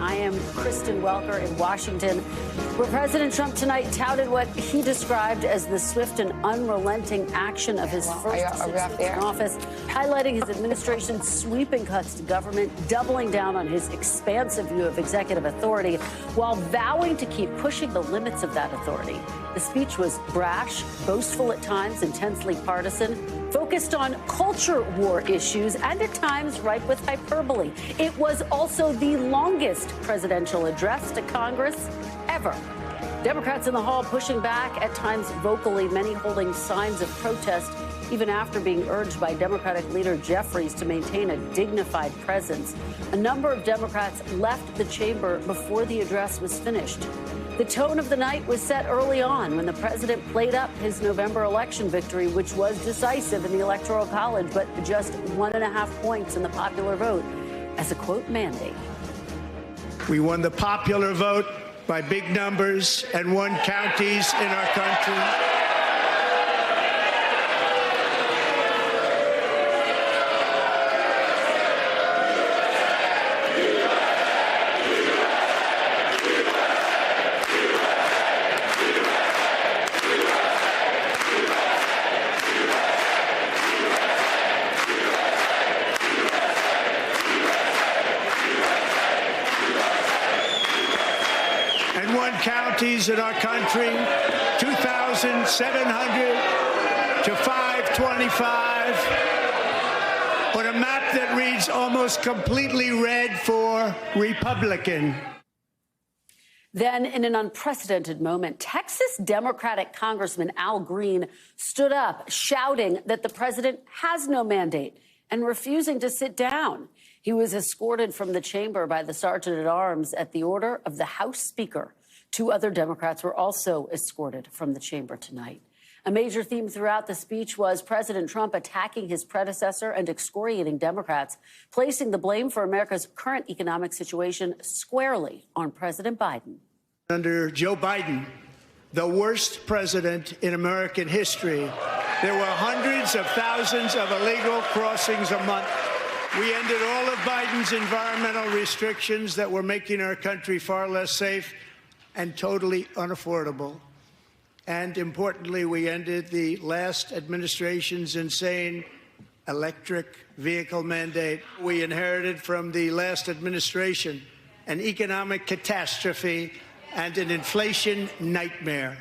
I am Kristen Welker in Washington, where President Trump tonight touted what he described as the swift and unrelenting action of his first 6 weeks in office, highlighting his administration's sweeping cuts to government, doubling down on his expansive view of executive authority, while vowing to keep pushing the limits of that authority. The speech was brash, boastful at times, intensely partisan, focused on culture war issues, and at times ripe with hyperbole. It was also the longest presidential address to Congress ever. Democrats in the hall pushing back, at times vocally, many holding signs of protest, even after being urged by Democratic leader Jeffries to maintain a dignified presence. A number of Democrats left the chamber before the address was finished. The tone of the night was set early on when the president played up his November election victory, which was decisive in the Electoral College, but just 1.5 points in the popular vote, as a quote mandate. We won the popular vote by big numbers and won counties in our country. Counties in our country, 2,700 to 525, on a map that reads almost completely red for Republican. Then, in an unprecedented moment, Texas Democratic Congressman Al Green stood up, shouting that the president has no mandate and refusing to sit down. He was escorted from the chamber by the sergeant-at-arms at the order of the House Speaker. 2 other Democrats were also escorted from the chamber tonight. A major theme throughout the speech was President Trump attacking his predecessor and excoriating Democrats, placing the blame for America's current economic situation squarely on President Biden. Under Joe Biden, the worst president in American history, there were hundreds of thousands of illegal crossings a month. We ended all of Biden's environmental restrictions that were making our country far less safe and totally unaffordable. And importantly, we ended the last administration's insane electric vehicle mandate. We inherited from the last administration an economic catastrophe and an inflation nightmare.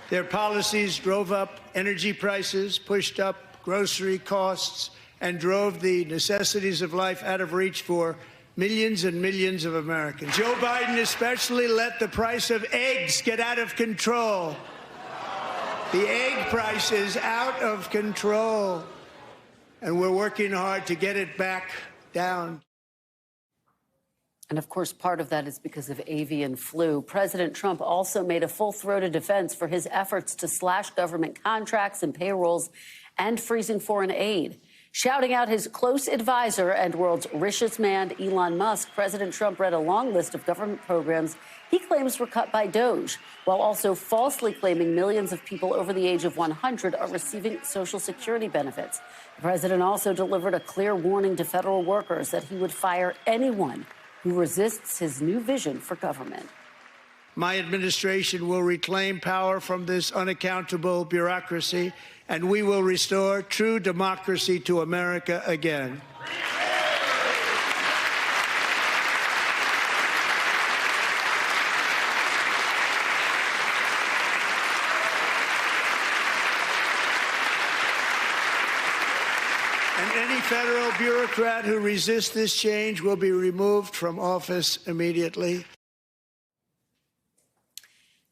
Their policies drove up energy prices, pushed up grocery costs, and drove the necessities of life out of reach for millions and millions of Americans. Joe Biden especially let the price of eggs get out of control. The egg price is out of control, and we're working hard to get it back down. And of course, part of that is because of avian flu. President Trump also made a full-throated defense for his efforts to slash government contracts and payrolls and freezing foreign aid. Shouting out his close advisor and world's richest man, Elon Musk, President Trump read a long list of government programs he claims were cut by DOGE, while also falsely claiming millions of people over the age of 100 are receiving Social Security benefits. The president also delivered a clear warning to federal workers that he would fire anyone who resists his new vision for government. My administration will reclaim power from this unaccountable bureaucracy, and we will restore true democracy to America again. And any federal bureaucrat who resists this change will be removed from office immediately.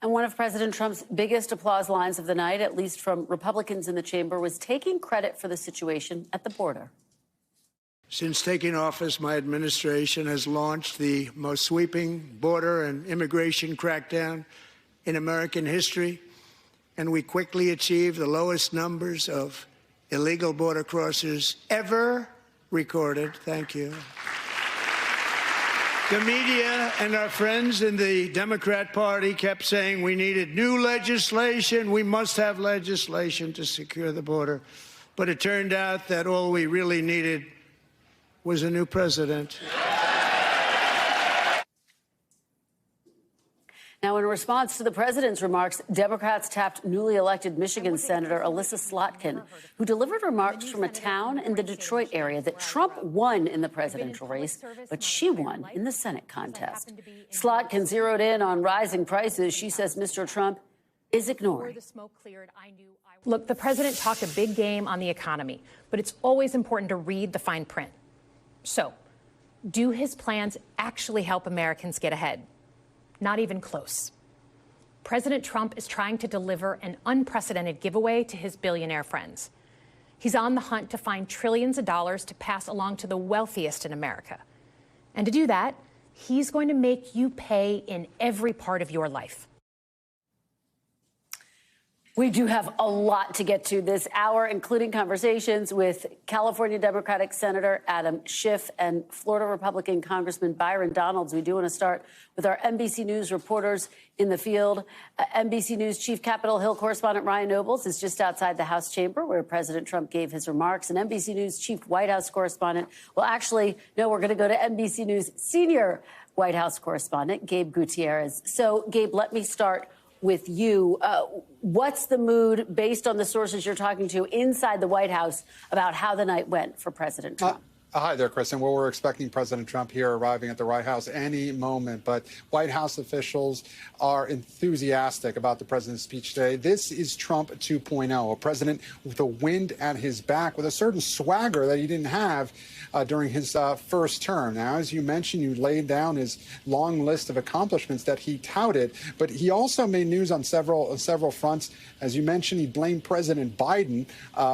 And one of President Trump's biggest applause lines of the night, at least from Republicans in the chamber, was taking credit for the situation at the border. Since taking office, my administration has launched the most sweeping border and immigration crackdown in American history, and we quickly achieved the lowest numbers of illegal border crossers ever recorded. Thank you. The media and our friends in the Democrat Party kept saying we needed new legislation. We must have legislation to secure the border. But it turned out that all we really needed was a new president. response to the president's remarks, Democrats tapped newly elected Michigan Senator Alyssa Slotkin, who delivered remarks from a town in the Detroit area that Trump won in the presidential race, but she won in the Senate contest. Slotkin zeroed in on rising prices. She says Mr. Trump is ignoring. Look, the president talked a big game on the economy, but it's always important to read the fine print. So, do his plans actually help Americans get ahead? Not even close. President Trump is trying to deliver an unprecedented giveaway to his billionaire friends. He's on the hunt to find trillions of dollars to pass along to the wealthiest in America. And to do that, he's going to make you pay in every part of your life. We do have a lot to get to this hour, including conversations with California Democratic Senator Adam Schiff and Florida Republican Congressman Byron Donalds. We do want to start with our NBC News reporters in the field. NBC News Chief Capitol Hill correspondent Ryan Nobles is just outside the House chamber where President Trump gave his remarks. And NBC News Chief White House correspondent, well, actually, no, we're going to go to NBC News Senior White House correspondent Gabe Gutierrez. So, Gabe, let me start with you. What's the mood, based on the sources you're talking to inside the White House, about how the night went for President Trump? Hi there, Kristen. Well, we're expecting President Trump here arriving at the White House any moment, but White House officials are enthusiastic about the president's speech today. This is Trump 2.0, a president with the wind at his back, with a certain swagger that he didn't have during his first term. Now, as you mentioned, you laid down his long list of accomplishments that he touted, but he also made news on several fronts. As you mentioned, he blamed President Biden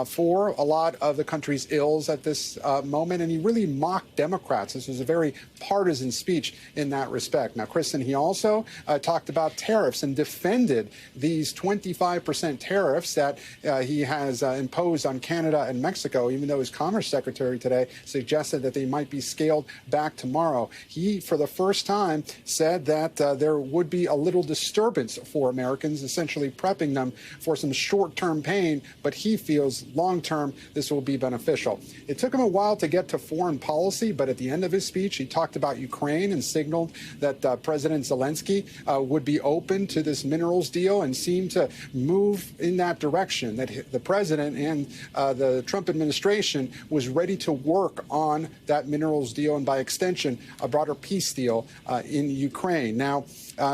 for a lot of the country's ills at this moment, and he really mocked Democrats. This was a very partisan speech in that respect. Now, Kristen, he also talked about tariffs and defended these 25% tariffs that he has imposed on Canada and Mexico, even though his Commerce Secretary today suggested that they might be scaled back tomorrow. He, for the first time, said that there would be a little disturbance for Americans, essentially prepping them for some short-term pain, but he feels long-term this will be beneficial. It took him a while to get to foreign policy, but at the end of his speech, he talked about Ukraine and signaled that President Zelensky would be open to this minerals deal and seemed to move in that direction, that the president and the Trump administration was ready to work on that minerals deal and, by extension, a broader peace deal in Ukraine. Now,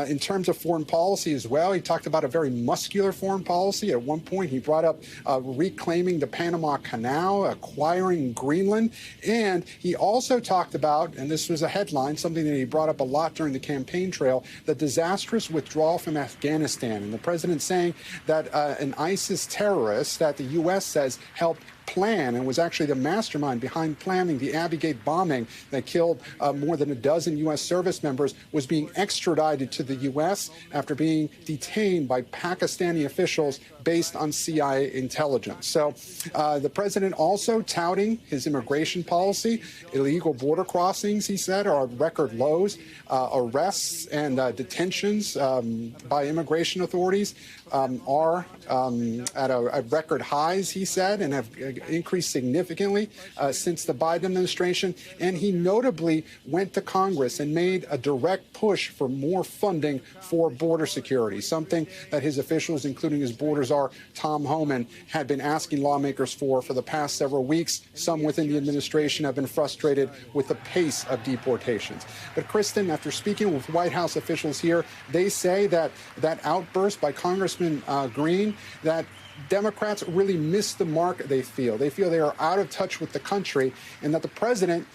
in terms of foreign policy as well, he talked about a very muscular foreign policy. At one point, he brought up reclaiming the Panama Canal, acquiring Greenland, and he also talked about, and this was a headline, something that he brought up a lot during the campaign trail, the disastrous withdrawal from Afghanistan. And the president saying that an ISIS terrorist that the U.S. says helped plan and was actually the mastermind behind planning the Abbey Gate bombing that killed more than a dozen U.S. service members was being extradited to the U.S. after being detained by Pakistani officials based on CIA intelligence. So the president also touting his immigration policy. Illegal border crossings, he said, are at record lows. Arrests and detentions by immigration authorities are at record highs, he said, and have increased significantly since the Biden administration. And he notably went to Congress and made a direct push for more funding for border security, something that his officials, including his border czar, Tom Homan, had been asking lawmakers for the past several weeks. Some within the administration have been frustrated with the pace of deportations. But, Kristen, after speaking with White House officials here, they say that that outburst by Congressman Green, that Democrats really missed the mark, they feel. They feel they are out of touch with the country, and that the president,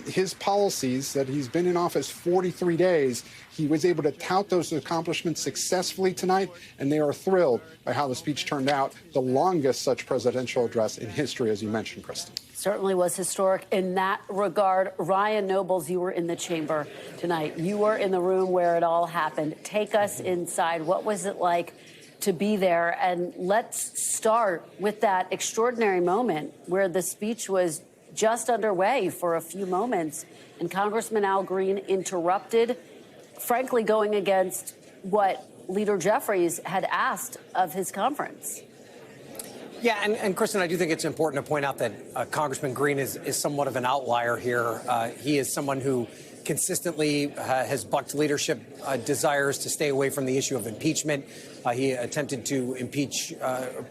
his policies, that he's been in office 43 days, he was able to tout those accomplishments successfully tonight, and they are thrilled by how the speech turned out, the longest such presidential address in history, as you mentioned, Kristen. Certainly was historic in that regard. Ryan Nobles, you were in the chamber tonight. You were in the room where it all happened. Take us inside. What was it like to be there? And let's start with that extraordinary moment where the speech was just underway for a few moments and Congressman Al Green interrupted, frankly going against what Leader Jeffries had asked of his conference. Yeah, and Kristen, I do think it's important to point out that Congressman Green is somewhat of an outlier here. He is someone who consistently has bucked leadership desires to stay away from the issue of impeachment. He attempted to impeach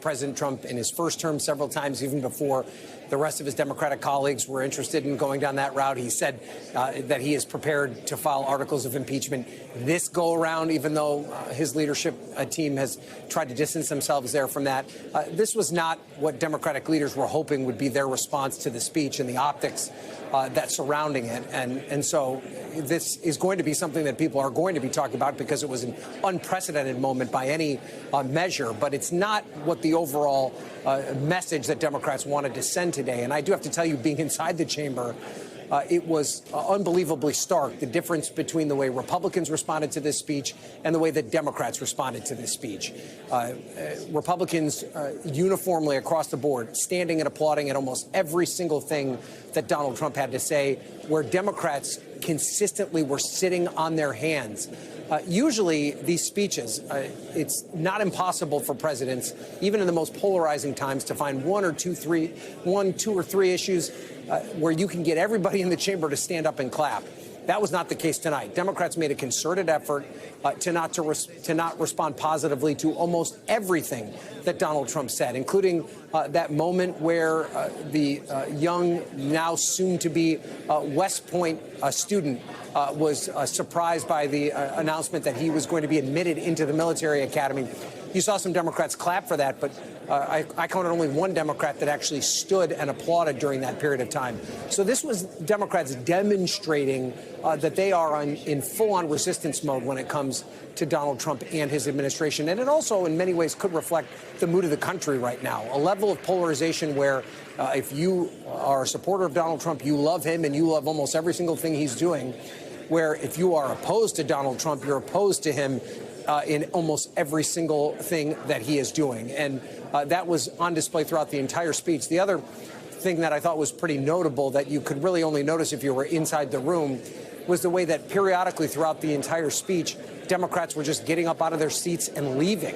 President Trump in his first term several times, even before the rest of his Democratic colleagues were interested in going down that route. He said that he is prepared to file articles of impeachment this go around, even though his leadership team has tried to distance themselves there from that. This was not what Democratic leaders were hoping would be their response to the speech and the optics that's surrounding it. And so this is going to be something that people are going to be talking about because it was an unprecedented moment by any measure. But it's not what the overall message that Democrats wanted to send today. And I do have to tell you, being inside the chamber, it was unbelievably stark, the difference between the way Republicans responded to this speech and the way that Democrats responded to this speech. Republicans uniformly across the board standing and applauding at almost every single thing that Donald Trump had to say, where Democrats consistently were sitting on their hands. Usually these speeches, it's not impossible for presidents, even in the most polarizing times, to find one, two or three issues where you can get everybody in the chamber to stand up and clap. That was not the case tonight. Democrats made a concerted effort to not respond positively to almost everything that Donald Trump said, including that moment where the young, now soon-to-be West Point student was surprised by the announcement that he was going to be admitted into the military academy. You saw some Democrats clap for that, but I counted only one Democrat that actually stood and applauded during that period of time. So this was Democrats demonstrating that they are in full-on resistance mode when it comes to Donald Trump and his administration. And it also, in many ways, could reflect the mood of the country right now, a level of polarization where if you are a supporter of Donald Trump, you love him and you love almost every single thing he's doing, where if you are opposed to Donald Trump, you're opposed to him in almost every single thing that he is doing. And that was on display throughout the entire speech. The other thing that I thought was pretty notable that you could really only notice if you were inside the room was the way that periodically throughout the entire speech, Democrats were just getting up out of their seats and leaving,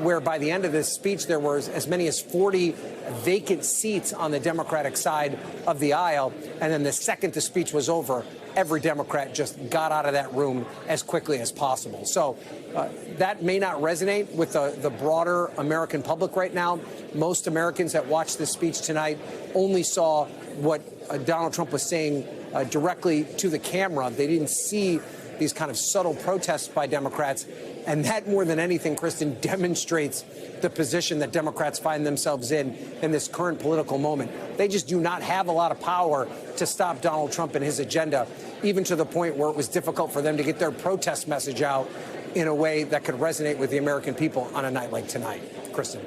where by the end of this speech, there was as many as 40 vacant seats on the Democratic side of the aisle. And then the second the speech was over, every Democrat just got out of that room as quickly as possible. So that may not resonate with the broader American public right now. Most Americans that watched this speech tonight only saw what Donald Trump was saying directly to the camera. They didn't see these kind of subtle protests by Democrats. And that, more than anything, Kristen, demonstrates the position that Democrats find themselves in this current political moment. They just do not have a lot of power to stop Donald Trump and his agenda, even to the point where it was difficult for them to get their protest message out in a way that could resonate with the American people on a night like tonight. Kristen.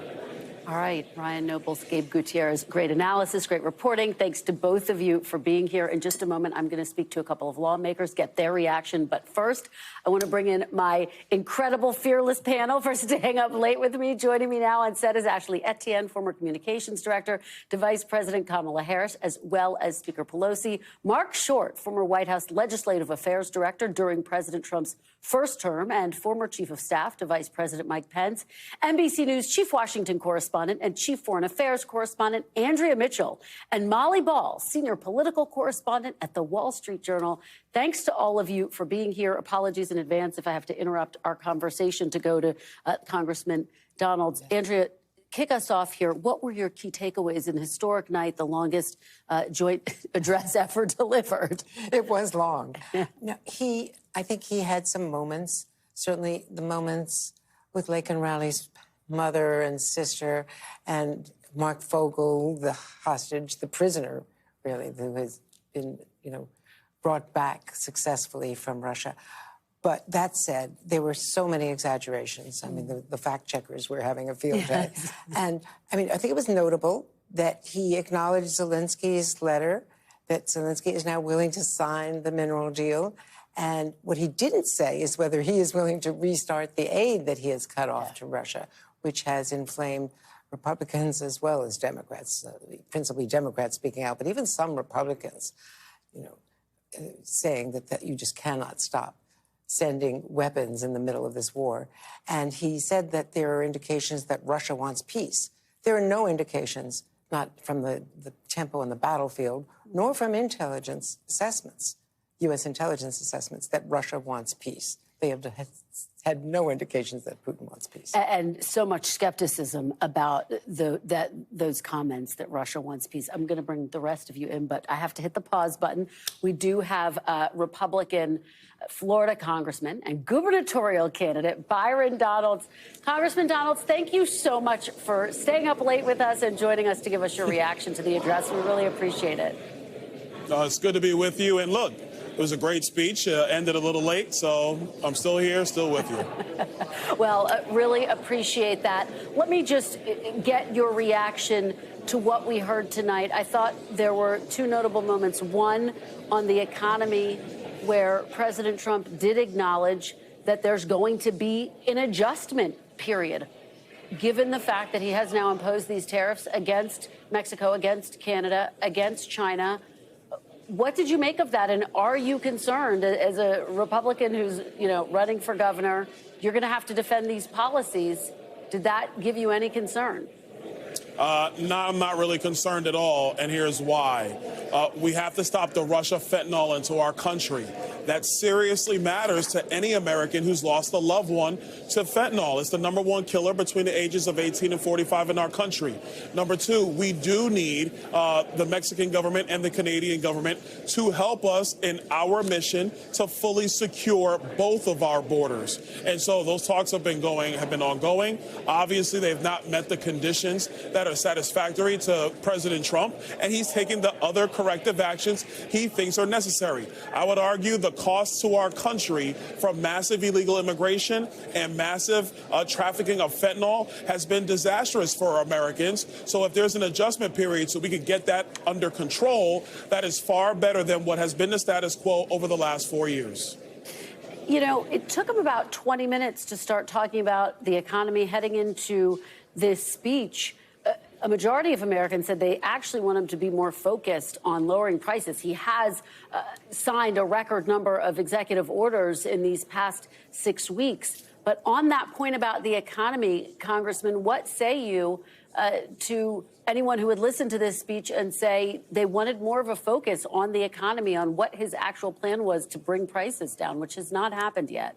All right, Ryan Nobles, Gabe Gutierrez, great analysis, great reporting. Thanks to both of you for being here. In just a moment, I'm going to speak to a couple of lawmakers, get their reaction. But first, I want to bring in my incredible, fearless panel for staying up late with me. Joining me now on set is Ashley Etienne, former communications director to Vice President Kamala Harris, as well as Speaker Pelosi. Mark Short, former White House Legislative Affairs Director during President Trump's first term and former Chief of Staff to Vice President Mike Pence. NBC News Chief Washington Correspondent and Chief Foreign Affairs Correspondent Andrea Mitchell. And Molly Ball, Senior Political Correspondent at The Wall Street Journal. Thanks to all of you for being here. Apologies in advance if I have to interrupt our conversation to go to Congressman Donalds. Andrea, kick us off here. What were your key takeaways in a historic night, the longest joint address ever delivered? It was long. Yeah. No, I think he had some moments, certainly the moments with Laken Riley's mother and sister, and Mark Fogel, the hostage, the prisoner, really, who has been, brought back successfully from Russia. But that said, there were so many exaggerations. I mean, the fact checkers were having a field day. And I mean, I think it was notable that he acknowledged Zelensky's letter, that Zelensky is now willing to sign the mineral deal. And what he didn't say is whether he is willing to restart the aid that he has cut off to Russia, which has inflamed Republicans as well as Democrats, principally Democrats speaking out, but even some Republicans, saying that you just cannot stop sending weapons in the middle of this war. And he said that there are indications that Russia wants peace. There are no indications, not from the tempo on the battlefield, nor from intelligence assessments, U.S. intelligence assessments that Russia wants peace. They have had no indications that Putin wants peace. And so much skepticism about those comments that Russia wants peace. I'm going to bring the rest of you in, but I have to hit the pause button. We do have Republican Florida Congressman and gubernatorial candidate Byron Donalds. Congressman Donalds, thank you so much for staying up late with us and joining us to give us your reaction to the address. We really appreciate it. It's good to be with you. And look, it was a great speech. Ended a little late, so I'm still here, still with you. Well, really appreciate that. Let me just get your reaction to what we heard tonight. I thought there were two notable moments. One, on the economy, where President Trump did acknowledge that there's going to be an adjustment period, given the fact that he has now imposed these tariffs against Mexico, against Canada, against China. What did you make of that? And are you concerned, as a Republican who's, running for governor, you're going to have to defend these policies? Did that give you any concern? No, I'm not really concerned at all, and here's why. We have to stop the rush of fentanyl into our country. That seriously matters to any American who's lost a loved one to fentanyl. It's the #1 killer between the ages of 18 and 45 in our country. Number two, we do need the Mexican government and the Canadian government to help us in our mission to fully secure both of our borders. And so those talks have been ongoing. Obviously, they've not met the conditions that are satisfactory to President Trump, and he's taking the other corrective actions he thinks are necessary. I would argue the cost to our country from massive illegal immigration and massive trafficking of fentanyl has been disastrous for Americans. So if there's an adjustment period so we can get that under control, that is far better than what has been the status quo over the last 4 years. It took him about 20 minutes to start talking about the economy heading into this speech. A majority of Americans said they actually want him to be more focused on lowering prices. He has signed a record number of executive orders in these past 6 weeks. But on that point about the economy, Congressman, what say you to anyone who would listen to this speech and say they wanted more of a focus on the economy, on what his actual plan was to bring prices down, which has not happened yet?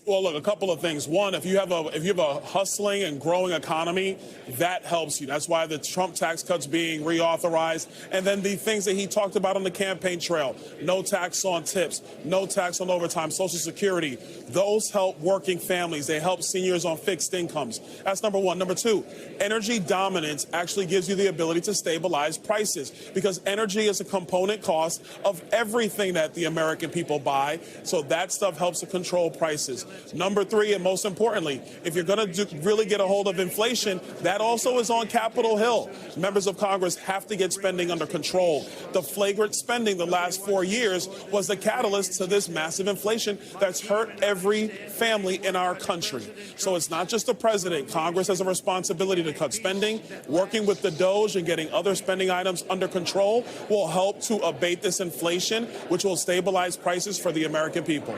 Well, look, a couple of things. One, if you have a hustling and growing economy, that helps you. That's why the Trump tax cuts being reauthorized. And then the things that he talked about on the campaign trail, no tax on tips, no tax on overtime, Social Security, those help working families. They help seniors on fixed incomes. That's number one. Number two, energy dominance actually gives you the ability to stabilize prices because energy is a component cost of everything that the American people buy. So that stuff helps to control prices. Number three, and most importantly, if you're going to really get a hold of inflation, that also is on Capitol Hill. Members of Congress have to get spending under control. The flagrant spending the last 4 years was the catalyst to this massive inflation that's hurt every family in our country. So it's not just the president. Congress has a responsibility to cut spending. Working with the DOJ and getting other spending items under control will help to abate this inflation, which will stabilize prices for the American people.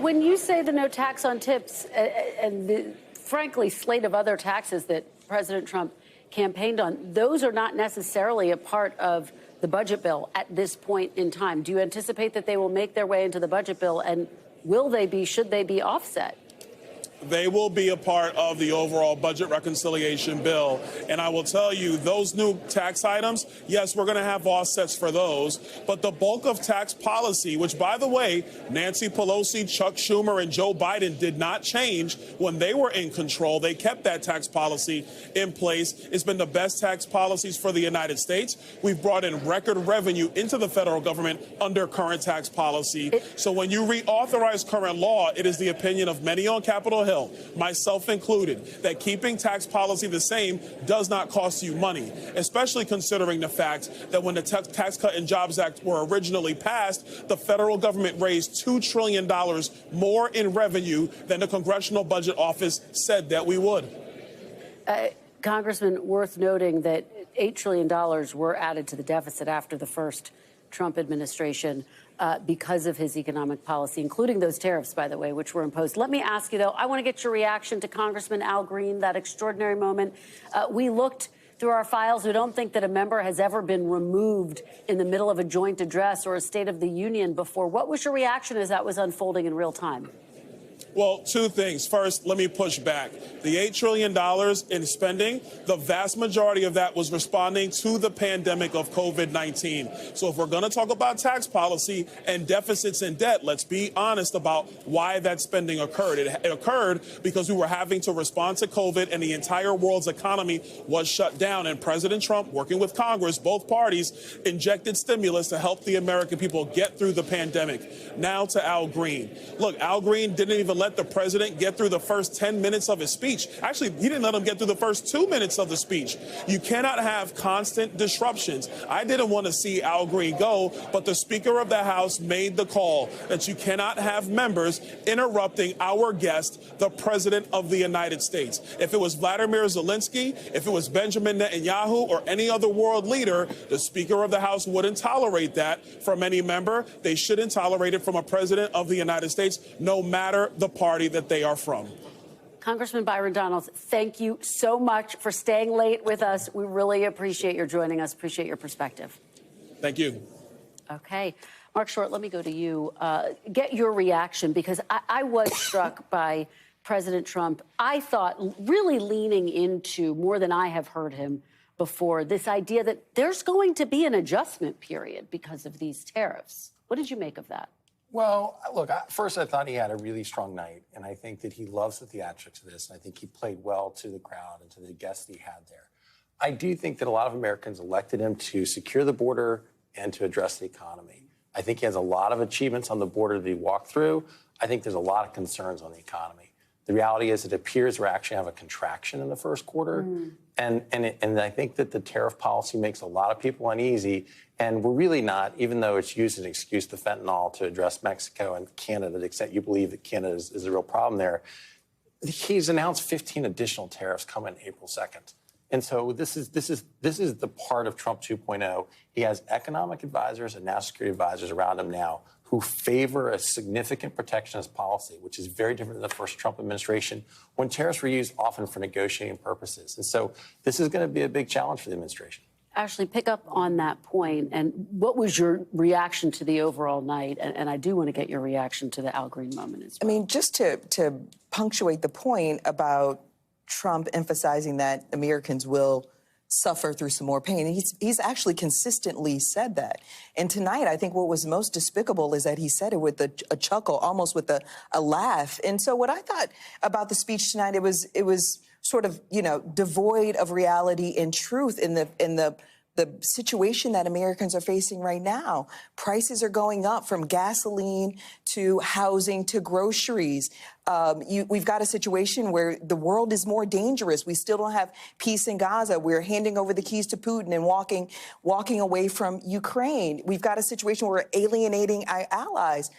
When you say the no tax on tips and the, frankly, slate of other taxes that President Trump campaigned on, those are not necessarily a part of the budget bill at this point in time. Do you anticipate that they will make their way into the budget bill, and will they be, should they be offset? They will be a part of the overall budget reconciliation bill. And I will tell you, those new tax items, yes, we're going to have offsets for those. But the bulk of tax policy, which, by the way, Nancy Pelosi, Chuck Schumer, and Joe Biden did not change when they were in control. They kept that tax policy in place. It's been the best tax policies for the United States. We've brought in record revenue into the federal government under current tax policy. So when you reauthorize current law, it is the opinion of many on Capitol Hill, myself included, that keeping tax policy the same does not cost you money, especially considering the fact that when the Tax Cut and Jobs Act were originally passed, the federal government raised $2 trillion more in revenue than the Congressional Budget Office said that we would. Congressman, worth noting that $8 trillion were added to the deficit after the first Trump administration because of his economic policy, including those tariffs, by the way, which were imposed. Let me ask you, though, I want to get your reaction to Congressman Al Green, that extraordinary moment. We looked through our files who don't think that a member has ever been removed in the middle of a joint address or a State of the Union before. What was your reaction as that was unfolding in real time? Well, two things. First, let me push back. The $8 trillion in spending, the vast majority of that was responding to the pandemic of COVID-19. So if we're going to talk about tax policy and deficits and debt, let's be honest about why that spending occurred. It occurred because we were having to respond to COVID and the entire world's economy was shut down. And President Trump, working with Congress, both parties, injected stimulus to help the American people get through the pandemic. Now to Al Green. Look, Al Green didn't even let the president get through the first 10 minutes of his speech. Actually, he didn't let him get through the first 2 minutes of the speech. You cannot have constant disruptions. I didn't want to see Al Green go, but the Speaker of the House made the call that you cannot have members interrupting our guest, the President of the United States. If it was Vladimir Zelensky, if it was Benjamin Netanyahu or any other world leader, the Speaker of the House wouldn't tolerate that from any member. They shouldn't tolerate it from a President of the United States, no matter the party that they are from. Congressman Byron Donalds, thank you so much for staying late with us. We really appreciate your joining us, appreciate your perspective. Thank you. Okay. Mark Short, let me go to you. Get your reaction, because I was struck by President Trump. I thought really leaning into, more than I have heard him before, this idea that there's going to be an adjustment period because of these tariffs. What did you make of that? Well, look, first I thought he had a really strong night, and I think that he loves the theatrics of this, and I think he played well to the crowd and to the guests that he had there. I do think that a lot of Americans elected him to secure the border and to address the economy. I think he has a lot of achievements on the border that he walked through. I think there's a lot of concerns on the economy. The reality is it appears we're actually have a contraction in the first quarter. And I think that the tariff policy makes a lot of people uneasy. And we're really not, even though it's used as an excuse, the fentanyl, to address Mexico and Canada, to the extent you believe that Canada is a real problem there. He's announced 15 additional tariffs coming April 2nd. And so this is the part of Trump 2.0. He has economic advisors and national security advisors around him now who favor a significant protectionist policy, which is very different than the first Trump administration, when tariffs were used often for negotiating purposes. And so this is going to be a big challenge for the administration. Ashley, pick up on that point. And what was your reaction to the overall night? And I do want to get your reaction to the Al Green moment as well. I mean, just to punctuate the point about Trump emphasizing that Americans will suffer through some more pain. He's actually consistently said that. And tonight, I think what was most despicable is that he said it with a chuckle, almost with a laugh. And so what I thought about the speech tonight, it was sort of, devoid of reality and truth in the situation that Americans are facing right now. Prices are going up, from gasoline to housing to groceries. We've got a situation where the world is more dangerous. We still don't have peace in Gaza. We're handing over the keys to Putin and walking away from Ukraine. We've got a situation where we're alienating our allies.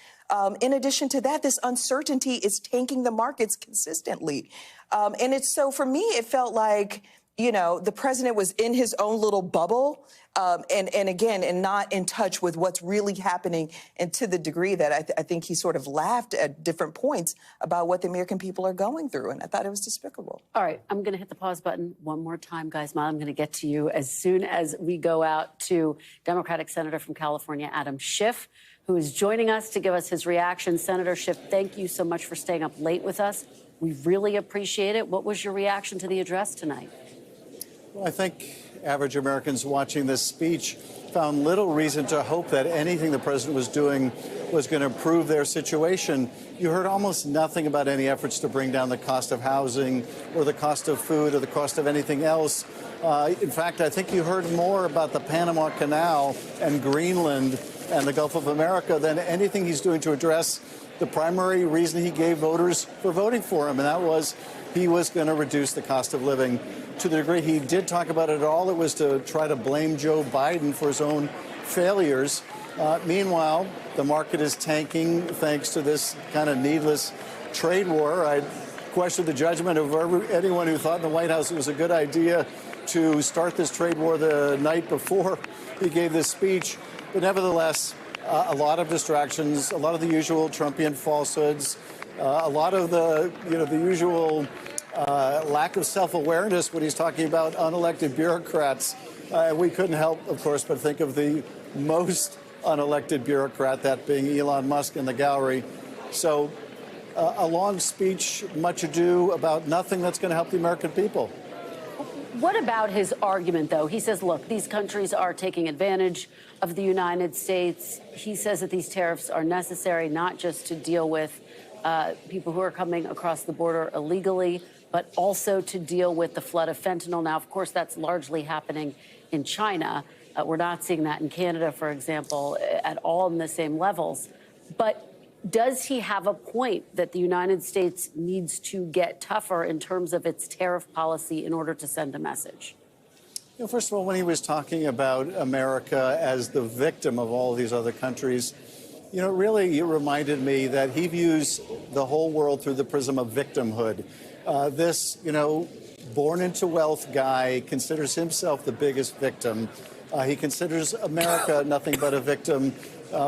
In addition to that, this uncertainty is tanking the markets consistently. And so for me, it felt like, the president was in his own little bubble, and not in touch with what's really happening, and to the degree that I think he sort of laughed at different points about what the American people are going through. And I thought it was despicable. All right, I'm going to hit the pause button one more time, guys. I'm going to get to you as soon as we go out to Democratic Senator from California, Adam Schiff, who is joining us to give us his reaction. Senator Schiff, thank you so much for staying up late with us. We really appreciate it. What was your reaction to the address tonight? Well, I think average Americans watching this speech found little reason to hope that anything the president was doing was going to improve their situation. You heard almost nothing about any efforts to bring down the cost of housing or the cost of food or the cost of anything else. In fact, I think you heard more about the Panama Canal and Greenland and the Gulf of America than anything he's doing to address the primary reason he gave voters for voting for him, and that was he was going to reduce the cost of living. To the degree he did talk about it at all, it was to try to blame Joe Biden for his own failures. Meanwhile, the market is tanking thanks to this kind of needless trade war. I question the judgment of anyone who thought in the White House it was a good idea to start this trade war the night before he gave this speech. But nevertheless, a lot of distractions, a lot of the usual Trumpian falsehoods, a lot of the, the usual lack of self-awareness when he's talking about unelected bureaucrats. We couldn't help, of course, but think of the most unelected bureaucrat, that being Elon Musk in the gallery. So a long speech, much ado about nothing that's going to help the American people. What about his argument, though? He says, look, these countries are taking advantage of the United States. He says that these tariffs are necessary not just to deal with people who are coming across the border illegally, but also to deal with the flood of fentanyl. Now, of course, that's largely happening in China. We're not seeing that in Canada, for example, at all in the same levels. But does he have a point that the United States needs to get tougher in terms of its tariff policy in order to send a message? You know, first of all, when he was talking about America as the victim of all these other countries, you know, really it reminded me that he views the whole world through the prism of victimhood. This, you know, born into wealth guy considers himself the biggest victim. He considers America nothing but a victim.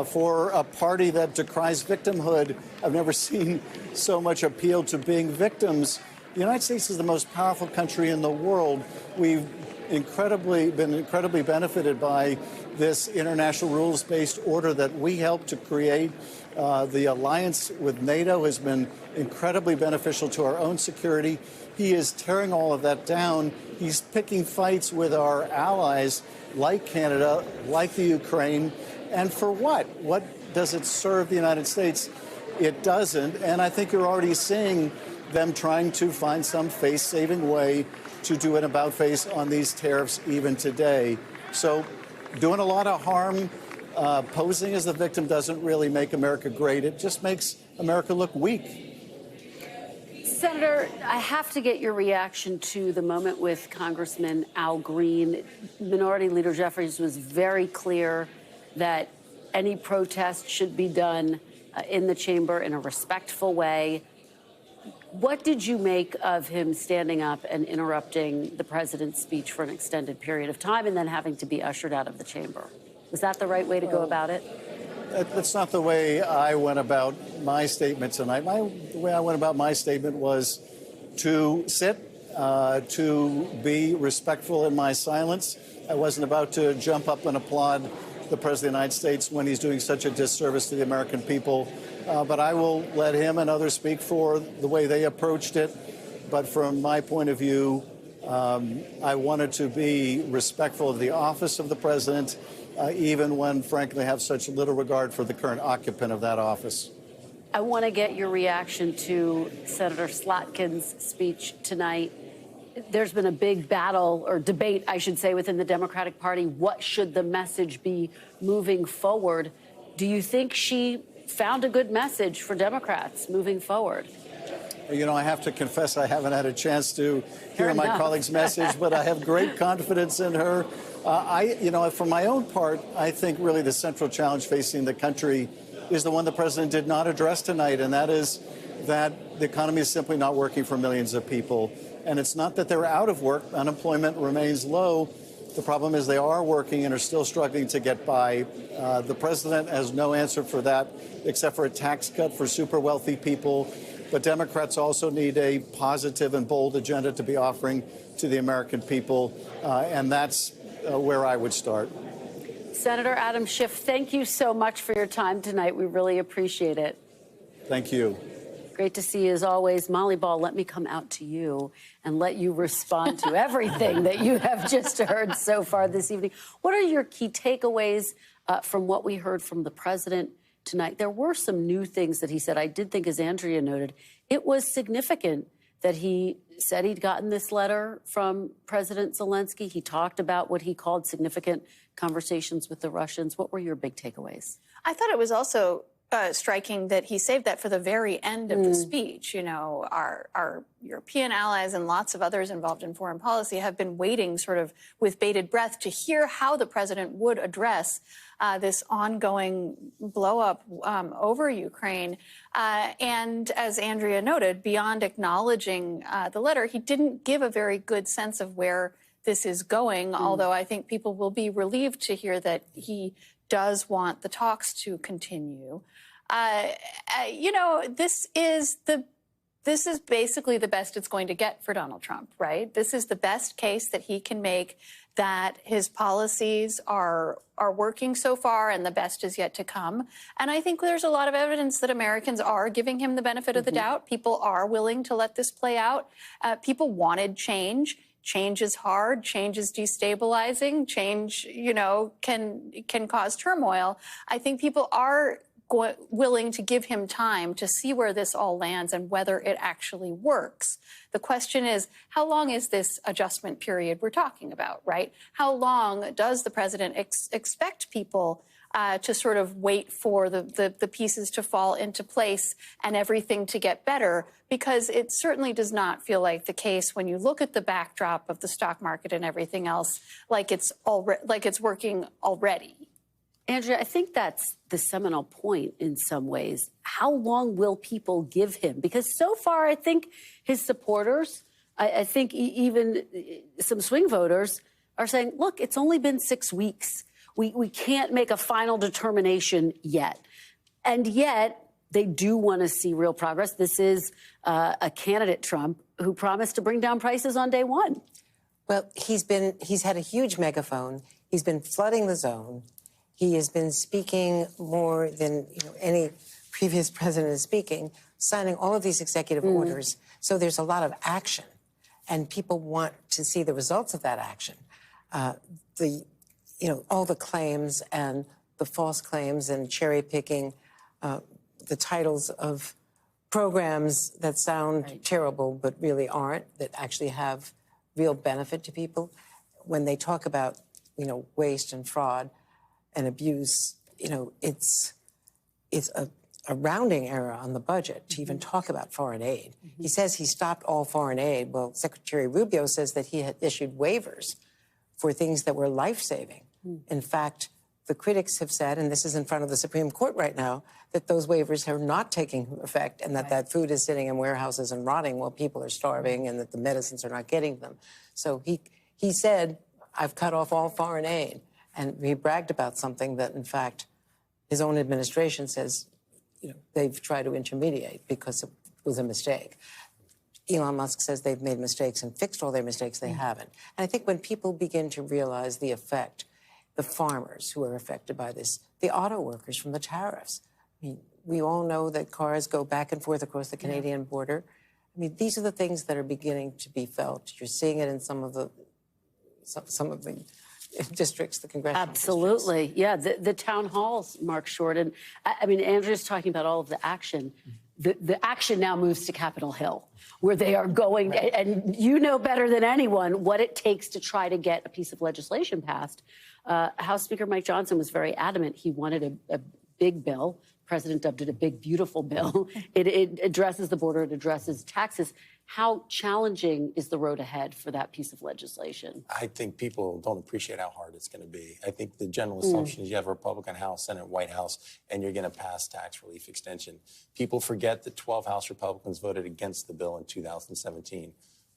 For a party that decries victimhood, I've never seen so much appeal to being victims. The United States is the most powerful country in the world. We've been incredibly benefited by this international rules-based order that we helped to create. The alliance with NATO has been incredibly beneficial to our own security. He is tearing all of that down. He's picking fights with our allies like Canada, like the Ukraine. And for what? What does it serve the United States? It doesn't. And I think you're already seeing them trying to find some face-saving way to do an about-face on these tariffs even today. So doing a lot of harm, posing as the victim doesn't really make America great. It just makes America look weak. Senator, I have to get your reaction to the moment with Congressman Al Green. Minority Leader Jeffries was very clear that any protest should be done in the chamber in a respectful way. What did you make of him standing up and interrupting the president's speech for an extended period of time and then having to be ushered out of the chamber? Was that the right way to go about it? That's not the way I went about my statement tonight. The way I went about my statement was to sit, to be respectful in my silence. I wasn't about to jump up and applaud the President of the United States when he's doing such a disservice to the American people. But I will let him and others speak for the way they approached it. But from my point of view, I wanted to be respectful of the office of the president, even when, frankly, I have such little regard for the current occupant of that office. I want to get your reaction to Senator Slotkin's speech tonight. There's been a big battle or debate, I should say, within the Democratic Party. What should the message be moving forward? Do you think she found a good message for Democrats moving forward? You know, I have to confess I haven't had a chance to hear my colleague's message, but I have great confidence in her. For my own part, I think really the central challenge facing the country is the one the president did not address tonight, and that is that the economy is simply not working for millions of people. And it's not that they're out of work. Unemployment remains low. The problem is they are working and are still struggling to get by. The president has no answer for that except for a tax cut for super wealthy people. But Democrats also need a positive and bold agenda to be offering to the American people. And that's where I would start. Senator Adam Schiff, thank you so much for your time tonight. We really appreciate it. Thank you. Great to see you as always. Molly Ball, let me come out to you and let you respond to everything that you have just heard so far this evening. What are your key takeaways from what we heard from the president tonight? There were some new things that he said. I did think, as Andrea noted, it was significant that he said he'd gotten this letter from President Zelensky. He talked about what he called significant conversations with the Russians. What were your big takeaways? I thought it was also striking that he saved that for the very end of the speech. You know, our European allies and lots of others involved in foreign policy have been waiting sort of with bated breath to hear how the president would address this ongoing blow-up over Ukraine. And as Andrea noted, beyond acknowledging the letter, he didn't give a very good sense of where this is going, although I think people will be relieved to hear that he does want the talks to continue. You know, this is the this is basically the best it's going to get for Donald Trump, right? This is the best case that he can make that his policies are working so far, and the best is yet to come. And I think there's a lot of evidence that Americans are giving him the benefit of the doubt. People are willing to let this play out. People wanted change. Change is hard. Change is destabilizing. Change, can cause turmoil. I think people are willing to give him time to see where this all lands and whether it actually works. The question is, how long is this adjustment period we're talking about, right? How long does the president expect people to sort of wait for the pieces to fall into place and everything to get better? Because it certainly does not feel like the case when you look at the backdrop of the stock market and everything else, like it's working already. Andrea, I think that's the seminal point in some ways. How long will people give him? Because so far, I think his supporters, I think even some swing voters are saying, look, it's only been 6 weeks. We can't make a final determination yet. And yet, they do want to see real progress. This is a candidate, Trump, who promised to bring down prices on day one. Well, he's had a huge megaphone. He's been flooding the zone. He has been speaking more than any previous president is speaking, signing all of these executive orders. So there's a lot of action, and people want to see the results of that action. All the claims and the false claims and cherry picking the titles of programs that sound terrible but really aren't, that actually have real benefit to people. When they talk about waste and fraud and abuse, it's a rounding error on the budget to even talk about foreign aid. He says he stopped all foreign aid. Well, Secretary Rubio says that he had issued waivers for things that were life-saving. In fact, the critics have said, and this is in front of the Supreme Court right now, that those waivers are not taking effect, and that food is sitting in warehouses and rotting while people are starving, and that the medicines are not getting them. So he said, I've cut off all foreign aid. And he bragged about something that, in fact, his own administration says, they've tried to intermediate because it was a mistake. Elon Musk says they've made mistakes and fixed all their mistakes. They haven't. And I think when people begin to realize the effect, the farmers who are affected by this, the auto workers from the tariffs. I mean, we all know that cars go back and forth across the Canadian border. I mean, these are the things that are beginning to be felt. You're seeing it in some of the districts, the congressional Absolutely. districts. Yeah, the town halls, Mark Short. And I mean, Andrea's talking about all of the action. The action now moves to Capitol Hill, where they are going, and you know better than anyone what it takes to try to get a piece of legislation passed. House Speaker Mike Johnson was very adamant. He wanted a big bill. The president dubbed it a big, beautiful bill. It addresses the border. It addresses taxes. How challenging is the road ahead for that piece of legislation? I think people don't appreciate how hard it's going to be. I think the general assumption is you have a Republican House, Senate, White House, and you're going to pass tax relief extension. People forget that 12 House Republicans voted against the bill in 2017.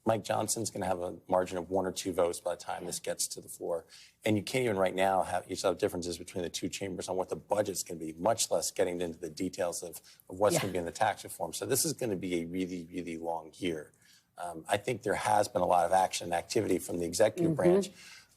Mike Johnson's going to have a margin of 1 or 2 votes by the time this gets to the floor. And you can't even right now have differences between the two chambers on what the budget's going to be, much less getting into the details of what's going to be in the tax reform. So this is going to be a really, really long year. I think there has been a lot of action and activity from the executive branch,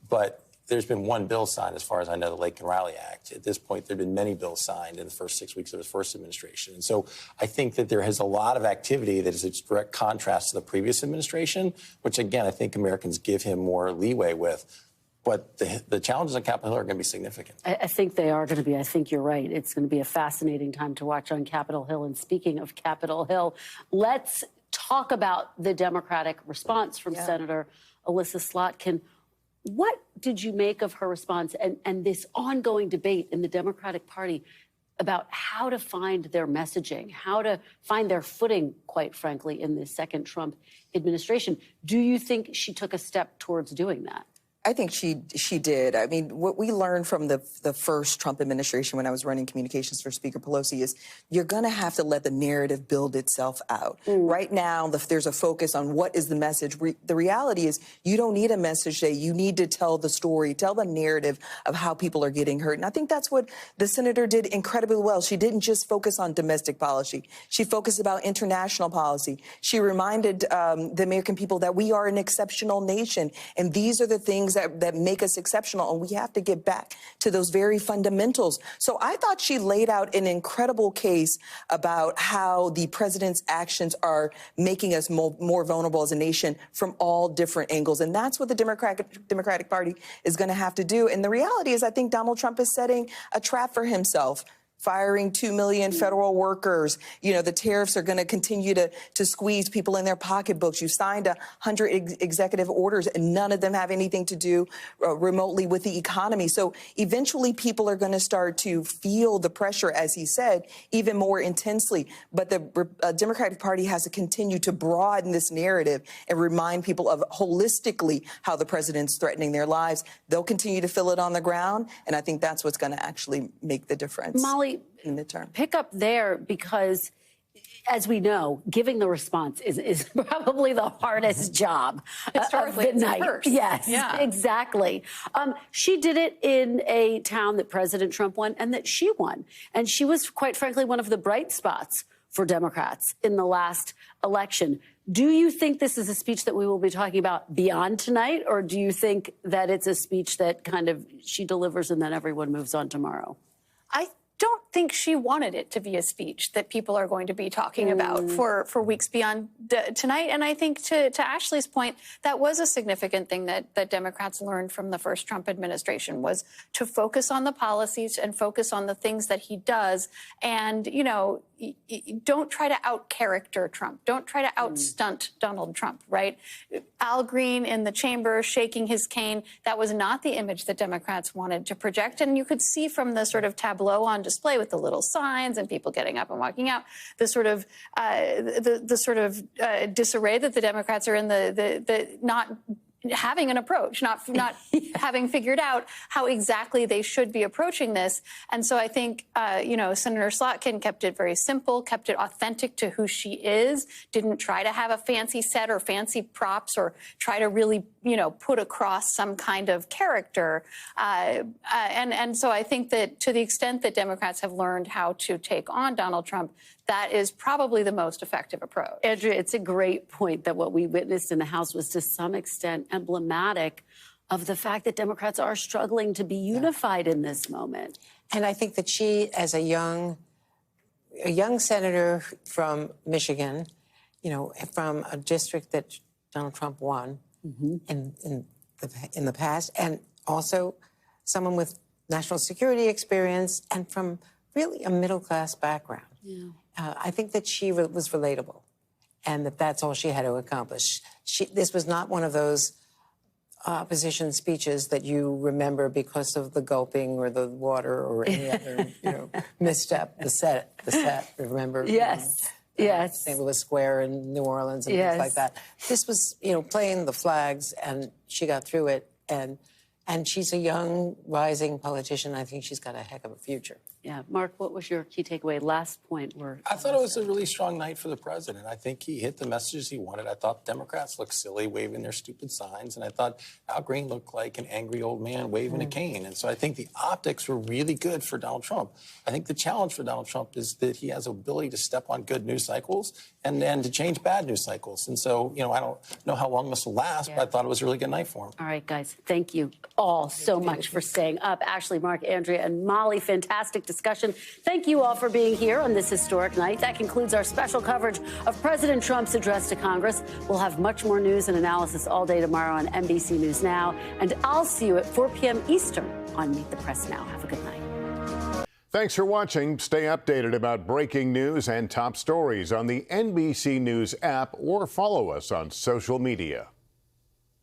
but there's been one bill signed, as far as I know, the Lake and Riley Act. At this point, there have been many bills signed in the first 6 weeks of his first administration. And so I think that there is a lot of activity that is a direct contrast to the previous administration, which, again, I think Americans give him more leeway with. But the challenges on Capitol Hill are going to be significant. I think they are going to be. I think you're right. It's going to be a fascinating time to watch on Capitol Hill. And speaking of Capitol Hill, let's talk about the Democratic response from Senator Alyssa Slotkin. What did you make of her response and this ongoing debate in the Democratic Party about how to find their messaging, how to find their footing, quite frankly, in the second Trump administration? Do you think she took a step towards doing that? think she did. I mean, what we learned from the first Trump administration when I was running communications for Speaker Pelosi is you're going to have to let the narrative build itself out. Right now, there's a focus on what is the message. The reality is you don't need a message today. You need to tell the story, tell the narrative of how people are getting hurt. And I think that's what the senator did incredibly well. She didn't just focus on domestic policy. She focused about international policy. She reminded the American people that we are an exceptional nation, and these are the things that make us exceptional, and we have to get back to those very fundamentals. So I thought she laid out an incredible case about how the president's actions are making us more vulnerable as a nation from all different angles, and that's what the Democratic Party is going to have to do. And the reality is I think Donald Trump is setting a trap for himself. Firing 2 million federal workers. You know, the tariffs are going to continue to squeeze people in their pocketbooks. You signed 100 executive orders, and none of them have anything to do remotely with the economy. So eventually people are going to start to feel the pressure, as he said, even more intensely. But the Democratic Party has to continue to broaden this narrative and remind people of holistically how the president's threatening their lives. They'll continue to feel it on the ground, and I think that's what's going to actually make the difference. Molly, in midterm. Pick up there because, as we know, giving the response is probably the hardest job of the night. Yes, yeah. Exactly. She did it in a town that President Trump won and that she won. And she was, quite frankly, one of the bright spots for Democrats in the last election. Do you think this is a speech that we will be talking about beyond tonight, or do you think that it's a speech that kind of she delivers and then everyone moves on tomorrow? I don't think she wanted it to be a speech that people are going to be talking about for weeks beyond tonight. And I think to Ashley's point, that was a significant thing that Democrats learned from the first Trump administration, was to focus on the policies and focus on the things that he does. And, you know, don't try to out-character Trump. Don't try to out-stunt Donald Trump, right? Al Green in the chamber shaking his cane, that was not the image that Democrats wanted to project. And you could see from the sort of tableau on display with the little signs and people getting up and walking out, the sort of disarray that the Democrats are in, the not having an approach, not having figured out how exactly they should be approaching this. And so I think, you know, Senator Slotkin kept it very simple, kept it authentic to who she is, didn't try to have a fancy set or fancy props or try to really, you know, put across some kind of character. And so I think that to the extent that Democrats have learned how to take on Donald Trump, that is probably the most effective approach. Andrea, it's a great point that what we witnessed in the House was to some extent emblematic of the fact that Democrats are struggling to be unified in this moment. And I think that she, as a young senator from Michigan, you know, from a district that Donald Trump won in the past, and also someone with national security experience and from really a middle-class background. Yeah. I think that she was relatable, and that's all she had to accomplish. This was not one of those opposition speeches that you remember because of the gulping or the water or any other, you know, misstep. The set. Remember? Yes. Yes. St. Louis Square in New Orleans and things like that. This was, you know, playing the flags, and she got through it. And she's a young, rising politician. I think she's got a heck of a future. Yeah. Mark, what was your key takeaway? Last point. I thought it was a really strong night for the president. I think he hit the messages he wanted. I thought Democrats looked silly waving their stupid signs. And I thought Al Green looked like an angry old man waving a cane. And so I think the optics were really good for Donald Trump. I think the challenge for Donald Trump is that he has the ability to step on good news cycles and to change bad news cycles. And so, you know, I don't know how long this will last, but I thought it was a really good night for him. All right, guys. Thank you all so much for staying up. Ashley, Mark, Andrea, and Molly, fantastic discussion. Thank you all for being here on this historic night. That concludes our special coverage of President Trump's address to Congress. We'll have much more news and analysis all day tomorrow on NBC News Now. And I'll see you at 4 p.m. Eastern on Meet the Press Now. Have a good night. Thanks for watching. Stay updated about breaking news and top stories on the NBC News app or follow us on social media.